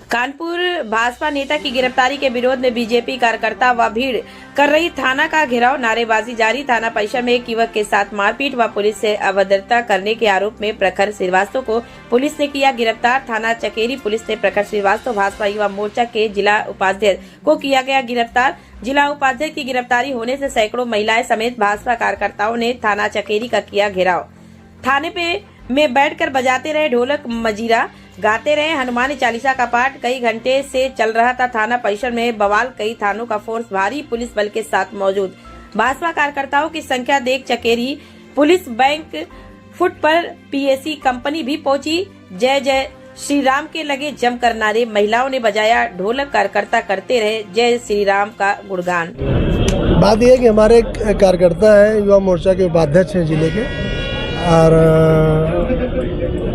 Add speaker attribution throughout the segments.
Speaker 1: कानपुर भाजपा नेता की गिरफ्तारी के विरोध में बीजेपी कार्यकर्ता व भीड़ कर रही थाना का घेराव, नारेबाजी जारी। थाना परिसर में एक युवक के साथ मारपीट व पुलिस से अभद्रता करने के आरोप में प्रखर श्रीवास्तव को पुलिस ने किया गिरफ्तार। थाना चकेरी पुलिस ने प्रखर श्रीवास्तव भाजपा युवा मोर्चा के जिला उपाध्यक्ष को किया गया गिरफ्तार। जिला उपाध्यक्ष की गिरफ्तारी होने से सैकड़ों महिलाएं समेत भाजपा कार्यकर्ताओं ने थाना चकेरी का किया घेराव। थाने में बैठकर बजाते रहे ढोलक मजीरा, गाते रहे हनुमान चालीसा का पाठ। कई घंटे से चल रहा था थाना परिसर में बवाल। कई थानों का फोर्स भारी पुलिस बल के साथ मौजूद। भाजपा कार्यकर्ताओं की संख्या देख चकेरी पुलिस बैंक फुट पर पीएसी कंपनी भी पहुंची। जय जय श्री राम के लगे जमकर नारे, महिलाओं ने बजाया ढोलक, कार्यकर्ता करते रहे जय श्री राम का गुणगान।
Speaker 2: बात यह है कि हमारे कार्यकर्ता है, युवा मोर्चा के उपाध्यक्ष हैं जिले के, और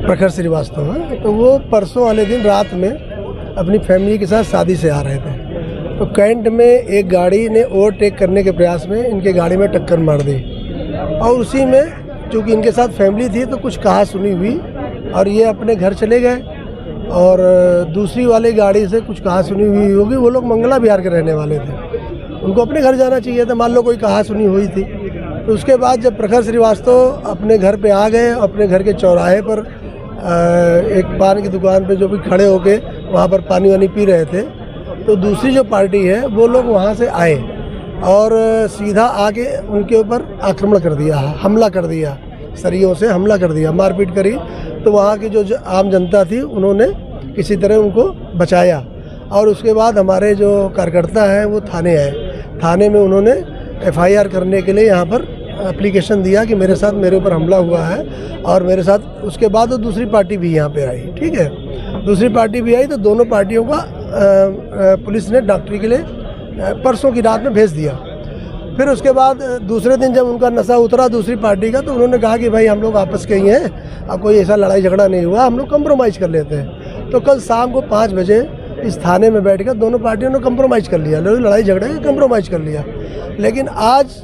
Speaker 2: प्रखर श्रीवास्तव है। तो वो परसों वाले दिन रात में अपनी फैमिली के साथ शादी से आ रहे थे, तो कैंट में एक गाड़ी ने ओवरटेक करने के प्रयास में इनके गाड़ी में टक्कर मार दी, और उसी में चूँकि इनके साथ फैमिली थी तो कुछ कहा सुनी हुई और ये अपने घर चले गए। और दूसरी वाली गाड़ी से कुछ कहा सुनी हुई होगी, वो लोग मंगला विहार के रहने वाले थे, उनको अपने घर जाना चाहिए था, मान लो कोई कहा सुनी हुई थी। तो उसके बाद जब प्रखर श्रीवास्तव अपने घर पे आ गए, अपने घर के चौराहे पर एक पान की दुकान पे जो भी खड़े होके वहाँ पर पानी वानी पी रहे थे, तो दूसरी जो पार्टी है वो लोग वहाँ से आए और सीधा आके उनके ऊपर आक्रमण कर दिया, हमला कर दिया, सरियों से हमला कर दिया, मारपीट करी। तो वहाँ की जो आम जनता थी उन्होंने किसी तरह उनको बचाया, और उसके बाद हमारे जो कार्यकर्ता हैं वो थाने आए। थाने में उन्होंने FIR करने के लिए यहाँ पर एप्लीकेशन दिया कि मेरे ऊपर हमला हुआ है, और मेरे साथ उसके बाद वो दूसरी पार्टी भी यहाँ पे आई। ठीक है, दूसरी पार्टी भी आई, तो दोनों पार्टियों का पुलिस ने डॉक्टरी के लिए परसों की रात में भेज दिया। फिर उसके बाद दूसरे दिन जब उनका नशा उतरा दूसरी पार्टी का, तो उन्होंने कहा कि भाई हम लोग आपस के ही हैं, अब कोई ऐसा लड़ाई झगड़ा नहीं हुआ, हम लोग कंप्रोमाइज़ कर लेते हैं। तो कल शाम को 5 बजे इस थाने में बैठकर दोनों पार्टियों ने कंप्रोमाइज़ कर लिया, लड़ाई झगड़े का कंप्रोमाइज़ कर लिया। लेकिन आज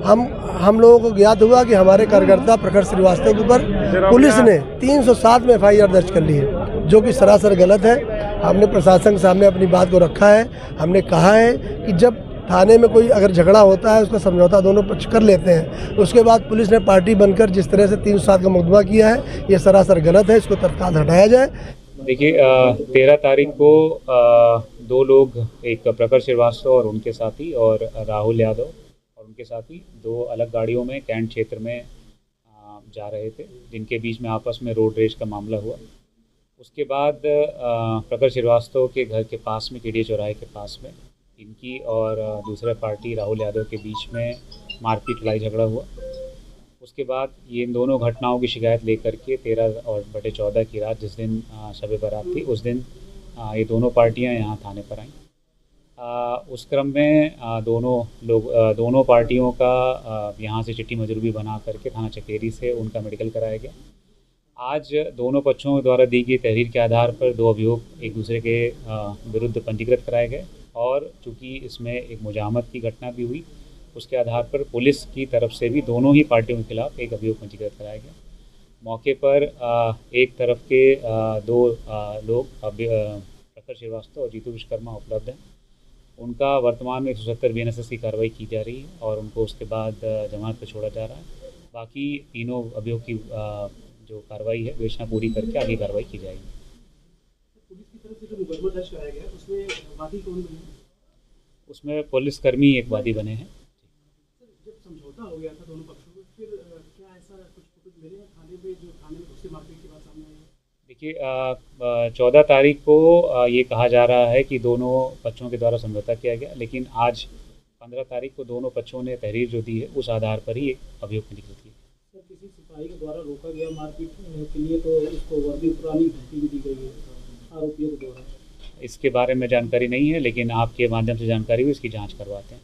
Speaker 2: हम लोगों को ज्ञात हुआ कि हमारे कार्यकर्ता प्रखर श्रीवास्तव के ऊपर पुलिस ने 307 में FIR दर्ज कर ली है, जो कि सरासर गलत है। हमने प्रशासन के सामने अपनी बात को रखा है। हमने कहा है कि जब थाने में कोई अगर झगड़ा होता है उसका समझौता दोनों पक्ष कर लेते हैं। उसके बाद पुलिस ने पार्टी बनकर जिस तरह से 307 का मुकदमा किया है, ये सरासर गलत है, इसको तत्काल हटाया जाए।
Speaker 3: देखिए, 13 तारीख को 2 लोग, एक प्रखर श्रीवास्तव और उनके साथी और राहुल यादव और उनके साथी 2 अलग गाड़ियों में कैंट क्षेत्र में जा रहे थे, जिनके बीच में आपस में रोड रेज का मामला हुआ। उसके बाद प्रखर श्रीवास्तव के घर के पास में, केडिया चौराहे के पास में, इनकी और दूसरे पार्टी राहुल यादव के बीच में मारपीट, लड़ाई झगड़ा हुआ। उसके बाद ये इन दोनों घटनाओं की शिकायत लेकर के 13/14 की रात, जिस दिन शब बारात थी, उस दिन ये दोनों पार्टियां यहाँ थाने पर आईं। उस क्रम में दोनों पार्टियों का यहाँ से चिट्ठी मजरूबी बना करके थाना चकेरी से उनका मेडिकल कराया गया। आज दोनों पक्षों द्वारा दी गई तहरीर के आधार पर 2 अभियोग एक दूसरे के विरुद्ध पंजीकृत कराए गए, और चूँकि इसमें एक मुजाहमत की घटना भी हुई, उसके आधार पर पुलिस की तरफ से भी दोनों ही पार्टियों के खिलाफ एक अभियोग पंजीकृत कराया गया। मौके पर एक तरफ के 2 लोग, प्रखर श्रीवास्तव और जीतू विश्वकर्मा, उपलब्ध हैं। उनका वर्तमान में 170 BNSS की कार्रवाई की जा रही है और उनको उसके बाद जमानत पर छोड़ा जा रहा है। बाकी तीनों अभियोग की जो कार्रवाई है विवेचना पूरी करके आगे कार्रवाई की जाएगी।
Speaker 4: पुलिस की तरफ से जो मुकदमा दर्ज कराया गया उसमें वादी कौन बने? उसमें
Speaker 3: पुलिसकर्मी एक वादी बने हैं।
Speaker 4: जब समझौता हो गया था दोनों पक्षों में, फिर क्या ऐसा कुछ फुटेज मिले हैं थाने में, जो थाने में उससे मारपीट की बात सामने आई है?
Speaker 3: देखिए, 14 तारीख को ये कहा जा रहा है कि दोनों पक्षों के द्वारा समझौता किया गया, लेकिन आज 15 तारीख को दोनों पक्षों ने तहरीर जो दी है उस आधार पर ही एक अभियोग पंजीकृत किया।
Speaker 4: सर, किसी सिपाही के द्वारा रोका गया मारपीट के लिए, तो उसको वर्दी पुरानी धमकी भी दी गई है आरोपियों के द्वारा।
Speaker 3: इसके बारे में जानकारी नहीं है, लेकिन आपके माध्यम से जानकारी हुई, इसकी जांच करवाते हैं।